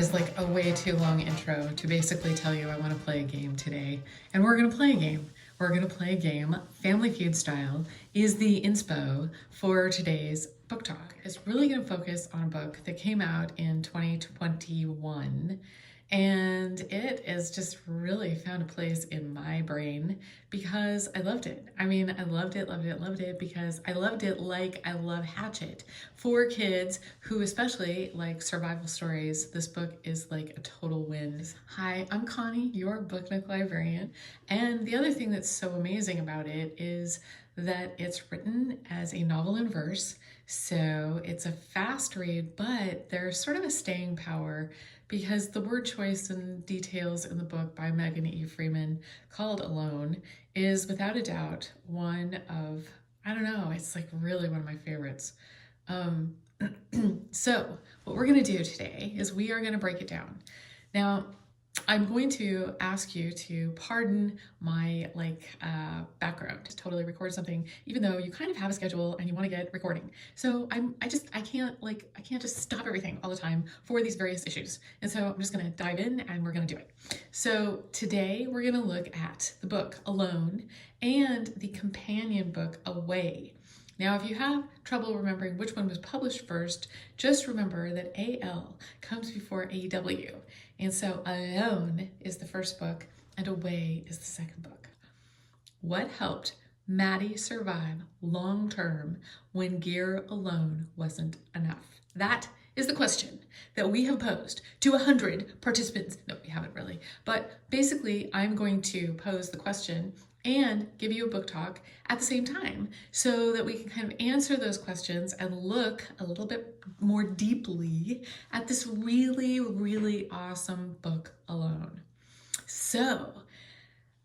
is like a way too long intro to basically tell you I want to play a game today. And we're going to play a game. We're going to play a game, Family Feud style, is the inspo for today's book talk. It's really going to focus on a book that came out in 2021. And it has just really found a place in my brain because I loved it. I mean, I loved it because I loved it like I love Hatchet. For kids who especially like survival stories, this book is like a total win. Hi, I'm Connie, your Book Nook librarian. And the other thing that's so amazing about it is that it's written as a novel in verse. So it's a fast read, but there's sort of a staying power because the word choice and details in the book by Megan E. Freeman called Alone is without a doubt one of, I don't know, it's like really one of my favorites. So what we're gonna do today is we are gonna break it down. Now, I'm going to ask you to pardon my background to totally record something, even though you kind of have a schedule and you want to get recording. So I can't just stop everything all the time for these various issues. And so I'm just going to dive in and we're going to do it. So today we're going to look at the book Alone and the companion book Away. Now, if you have trouble remembering which one was published first, just remember that AL comes before AW. And so Alone is the first book and Away is the second book. What helped Maddie survive long-term when gear alone wasn't enough? That is the question that we have posed to 100 participants. No, we haven't really. But basically, I'm going to pose the question and give you a book talk at the same time so that we can kind of answer those questions and look a little bit more deeply at this really, really awesome book Alone. So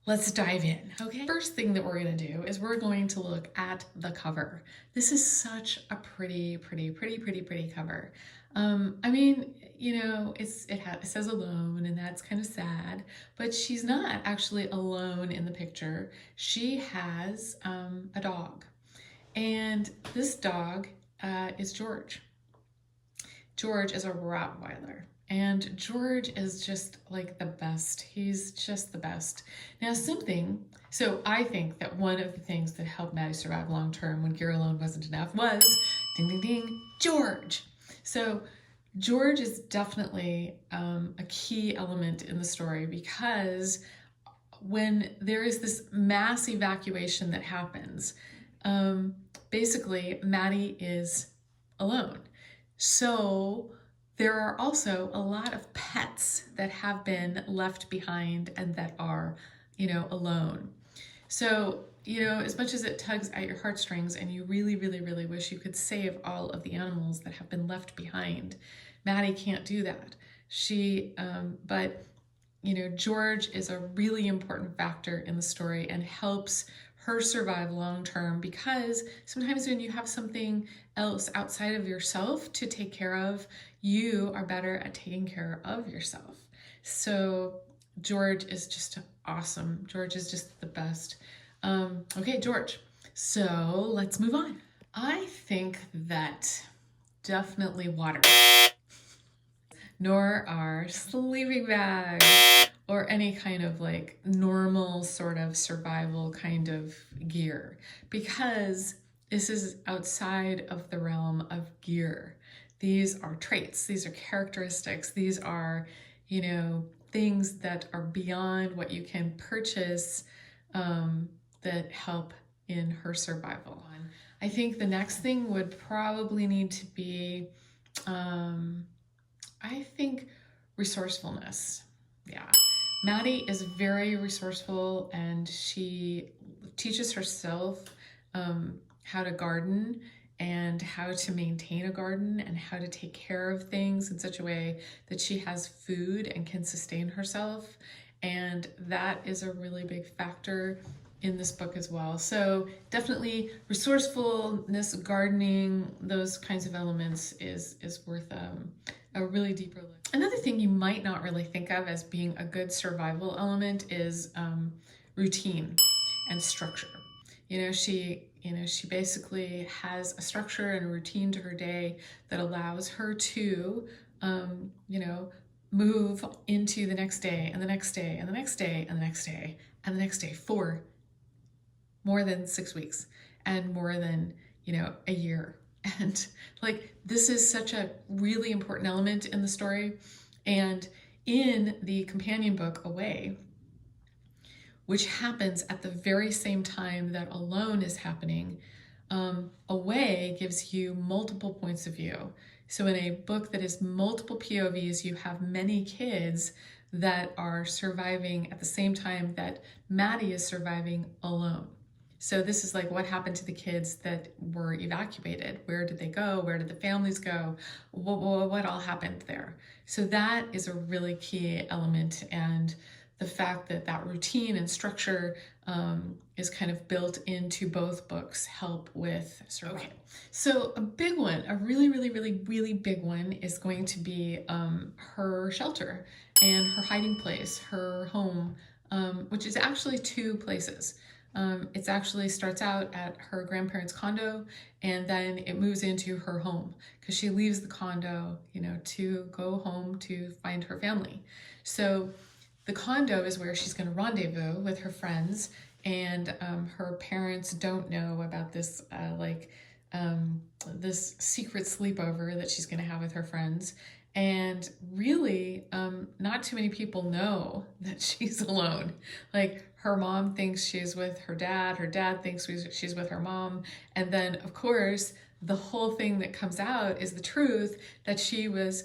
let's dive in, okay? First thing that we're gonna do is we're going to look at the cover. This is such a pretty cover. I mean, you know, it says alone and that's kind of sad, but she's not actually alone in the picture. She has a dog, and this dog is George. George is a Rottweiler. And George is just like the best. He's just the best. Now so I think that one of the things that helped Maddie survive long term when gear alone wasn't enough was, ding, ding, ding, George. So George is definitely a key element in the story because when there is this mass evacuation that happens, basically Maddie is alone. So there are also a lot of pets that have been left behind and that are, you know, alone. So, you know, as much as it tugs at your heartstrings and you really, really, really wish you could save all of the animals that have been left behind, Maddie can't do that. But, you know, George is a really important factor in the story and helps her survive long term because sometimes when you have something else outside of yourself to take care of, you are better at taking care of yourself. So George is just awesome. George is just the best. Okay, George. So let's move on. I think that definitely water, nor are sleeping bags or any kind of like normal sort of survival kind of gear, because this is outside of the realm of gear. These are traits, these are characteristics, these are, you know, things that are beyond what you can purchase that help in her survival. I think the next thing would probably need to be, I think, resourcefulness. Yeah. Maddie is very resourceful and she teaches herself how to garden and how to maintain a garden and how to take care of things in such a way that she has food and can sustain herself. And that is a really big factor in this book as well. So definitely resourcefulness, gardening, those kinds of elements is worth a really deeper look. Another thing you might not really think of as being a good survival element is routine and structure. She basically has a structure and a routine to her day that allows her to, move into the next day and the next day and the next day and the next day and the next day for more than 6 weeks and more than, a year. And like, this is such a really important element in the story. And in the companion book, Away, which happens at the very same time that Alone is happening, Away gives you multiple points of view. So in a book that is multiple POVs, you have many kids that are surviving at the same time that Maddie is surviving alone. So this is like what happened to the kids that were evacuated. Where did they go? Where did the families go? What all happened there? So that is a really key element, and the fact that that routine and structure is kind of built into both books help with survival. Okay. So a big one, a really, really, really, really big one is going to be her shelter and her hiding place, her home, which is actually 2 places. It actually starts out at her grandparents' condo, and then it moves into her home because she leaves the condo, to go home to find her family. So the condo is where she's going to rendezvous with her friends, and her parents don't know about this this secret sleepover that she's going to have with her friends. And really, not too many people know that she's alone. Like, her mom thinks she's with her dad thinks she's with her mom. And then, of course, the whole thing that comes out is the truth that she was,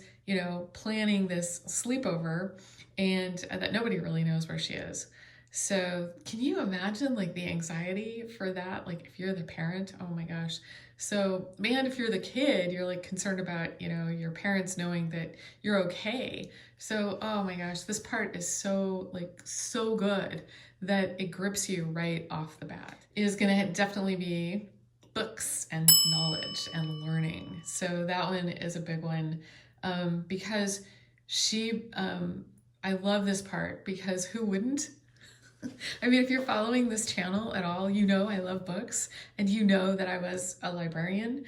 planning this sleepover, and that nobody really knows where she is. So can you imagine like the anxiety for that? Like, if you're the parent, oh my gosh. So man, if you're the kid, you're like concerned about, your parents knowing that you're okay. So, oh my gosh, this part is so good that it grips you right off the bat. It is going to definitely be books and knowledge and learning. So that one is a big one, because I love this part, because who wouldn't? I mean, if you're following this channel at all, I love books, and that I was a librarian,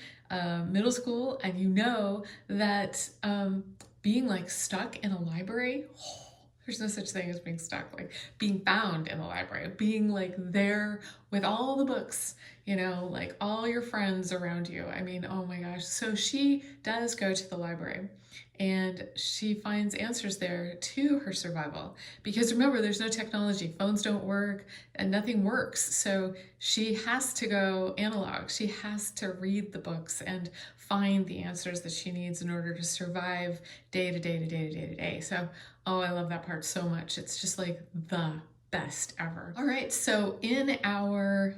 middle school, and that being like stuck in a library, there's no such thing as being stuck, like being found in the library, being like there with all the books, like all your friends around you. I mean, oh my gosh. So she does go to the library, and she finds answers there to her survival. Because remember, there's no technology. Phones don't work and nothing works. So she has to go analog. She has to read the books and find the answers that she needs in order to survive day to day to day to day to day. So, oh, I love that part so much. It's just like the best ever. All right, so in our,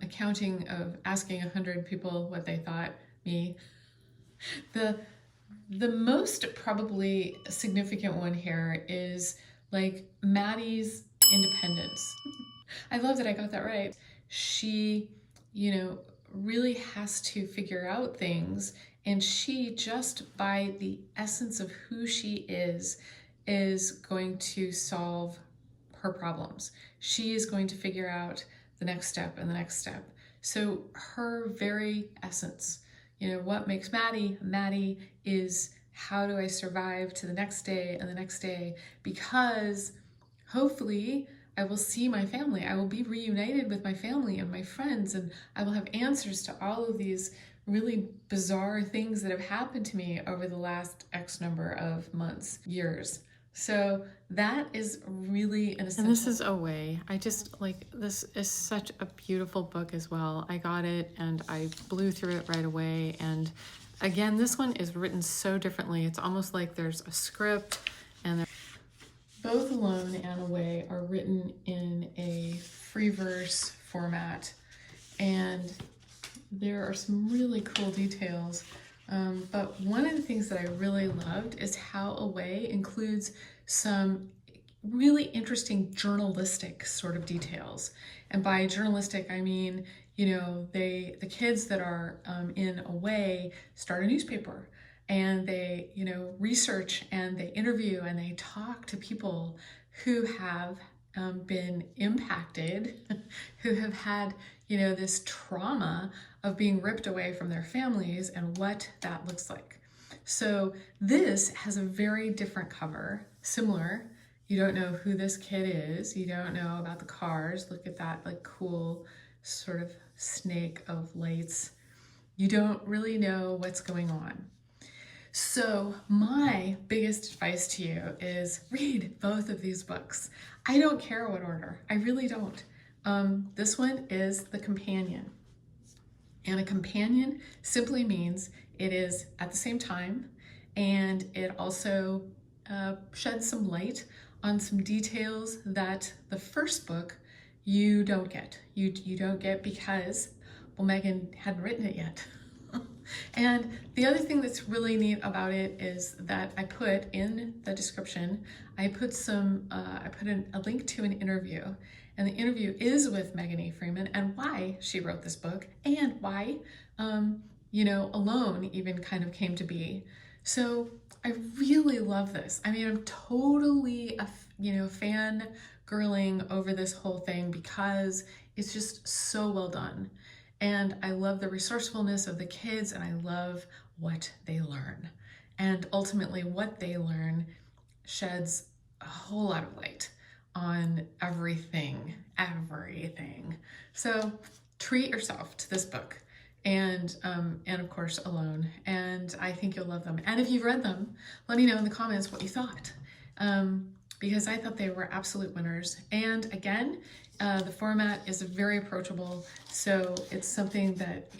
accounting of asking 100 people what they thought me, the most probably significant one here is like Maddie's independence. I love that I got that right. She, really has to figure out things, and she, just by the essence of who she is going to solve her problems. She is going to figure out the next step and the next step. So her very essence, what makes Maddie is, how do I survive to the next day and the next day? Because hopefully I will see my family. I will be reunited with my family and my friends, and I will have answers to all of these really bizarre things that have happened to me over the last X number of months, years. So that is really an essential. And this is Away. I just this is such a beautiful book as well. I got it and I blew through it right away. And again, this one is written so differently. It's almost like there's a script, and both Alone and Away are written in a free verse format. And there are some really cool details. But one of the things that I really loved is how Away includes some really interesting journalistic sort of details. And by journalistic, I mean, the kids that are in Away start a newspaper, and they, research and they interview and they talk to people who have been impacted, who have had, this trauma of being ripped away from their families and what that looks like. So this has a very different cover, similar. You don't know who this kid is. You don't know about the cars. Look at that like cool sort of snake of lights. You don't really know what's going on. So my biggest advice to you is read both of these books. I don't care what order. I really don't. This one is the companion. And a companion simply means it is at the same time, and it also sheds some light on some details that the first book you don't get. You don't get because, well, Megan hadn't written it yet. And the other thing that's really neat about it is that I put in the description, I put a link to an interview, and the interview is with Megan Freeman and why she wrote this book and why, Alone even kind of came to be. So I really love this. I mean, I'm totally, fan girling over this whole thing because it's just so well done. And I love the resourcefulness of the kids, and I love what they learn. And ultimately what they learn sheds a whole lot of light on everything. So treat yourself to this book and of course Alone, and I think you'll love them. And if you've read them, let me know in the comments what you thought, because I thought they were absolute winners. And again, the format is very approachable, so it's something that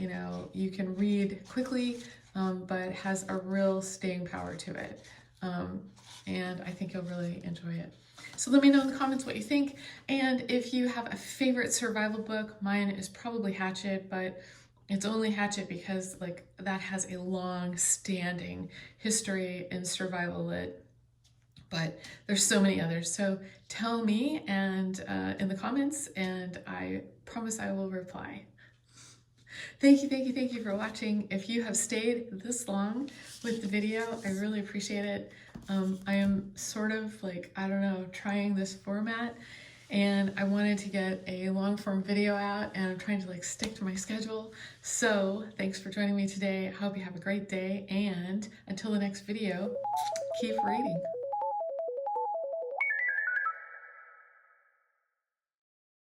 you can read quickly, but has a real staying power to it, and I think you'll really enjoy it. So let me know in the comments what you think, and if you have a favorite survival book. Mine is probably Hatchet, but it's only Hatchet because that has a long-standing history in survival lit. But there's so many others. So tell me and in the comments, and I promise I will reply. Thank you for watching. If you have stayed this long with the video, I really appreciate it. I am sort of trying this format, and I wanted to get a long form video out, and I'm trying to stick to my schedule. So thanks for joining me today. I hope you have a great day, and until the next video, keep reading.